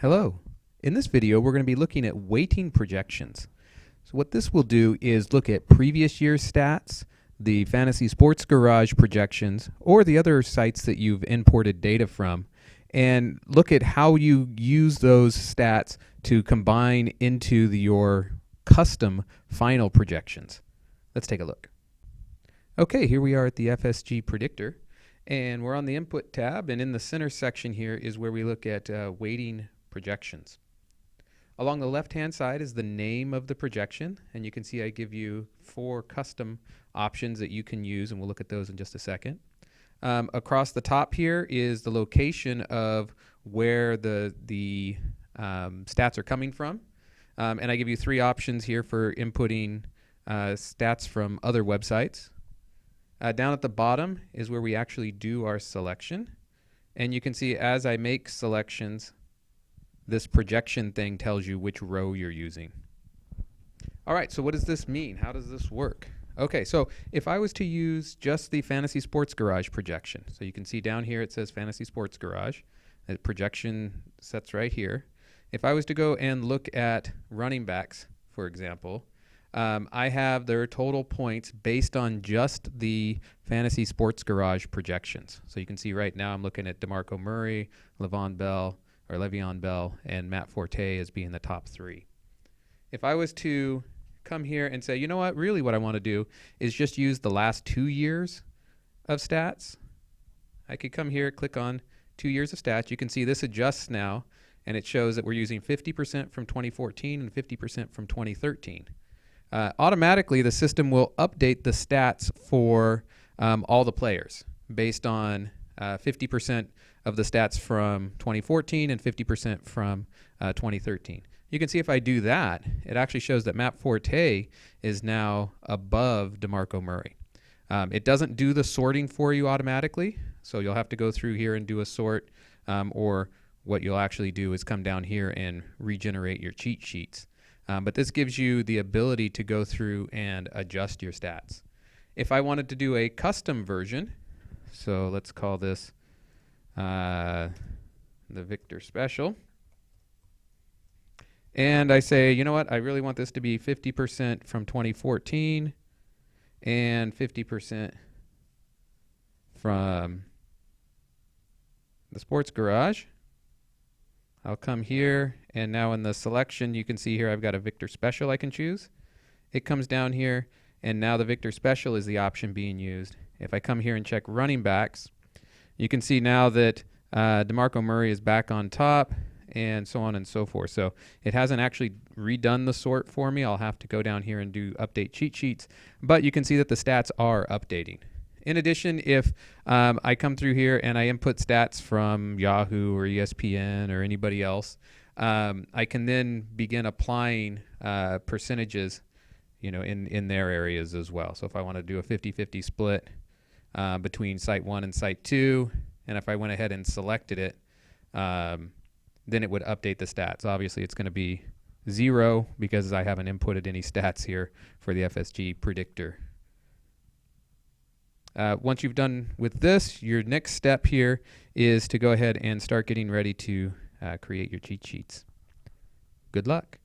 Hello. In this video, we're going to be looking at weighting projections. So what this will do is look at previous year's stats, the Fantasy Sports Garage projections, or the other sites that you've imported data from, and look at how you use those stats to combine into your custom final projections. Let's take a look. Okay, here we are at the FSG Predictor, and we're on the Input tab, and in the center section here is where we look at weighting projections. Along the left-hand side is the name of the projection, and you can see I give you 4 custom options that you can use, and we'll look at those in just a second. Across the top here is the location of where the stats are coming from, and I give you 3 options here for inputting stats from other websites. Down at the bottom is where we actually do our selection, and you can see as I make selections, this projection thing tells you which row you're using. All right, so what does this mean? How does this work? Okay, so if I was to use just the Fantasy Sports Garage projection, so you can see down here it says Fantasy Sports Garage, the projection sets right here. If I was to go and look at running backs, for example, I have their total points based on just the Fantasy Sports Garage projections. So you can see right now I'm looking at DeMarco Murray, Le'Veon Bell, and Matt Forte as being the top 3. If I was to come here and say, you know what, really what I want to do is just use the last 2 years of stats, I could come here, click on 2 years of stats. You can see this adjusts now, and it shows that we're using 50% from 2014 and 50% from 2013. Automatically, the system will update the stats for all the players based on 50% of the stats from 2014 and 50% from 2013. You can see if I do that, it actually shows that Matt Forte is now above DeMarco Murray. It doesn't do the sorting for you automatically, so you'll have to go through here and do a sort, or what you'll actually do is come down here and regenerate your cheat sheets. But this gives you the ability to go through and adjust your stats. If I wanted to do a custom version, so let's call this the Victor Special. And I say, you know what, I really want this to be 50% from 2014 and 50% from the Sports Garage. I'll come here, and now in the selection, you can see here I've got a Victor Special I can choose. It comes down here, and now the Victor Special is the option being used. If I come here and check running backs, you can see now that DeMarco Murray is back on top, and so on and so forth. So it hasn't actually redone the sort for me. I'll have to go down here and do update cheat sheets, but you can see that the stats are updating. In addition, if I come through here and I input stats from Yahoo or ESPN or anybody else, I can then begin applying percentages, in their areas as well. So if I want to do a 50-50 split between site 1 and site 2, and if I went ahead and selected it, then it would update the stats. Obviously, it's going to be 0 because I haven't inputted any stats here for the FSG Predictor. Once you've done with this, your next step here is to go ahead and start getting ready to create your cheat sheets. Good luck.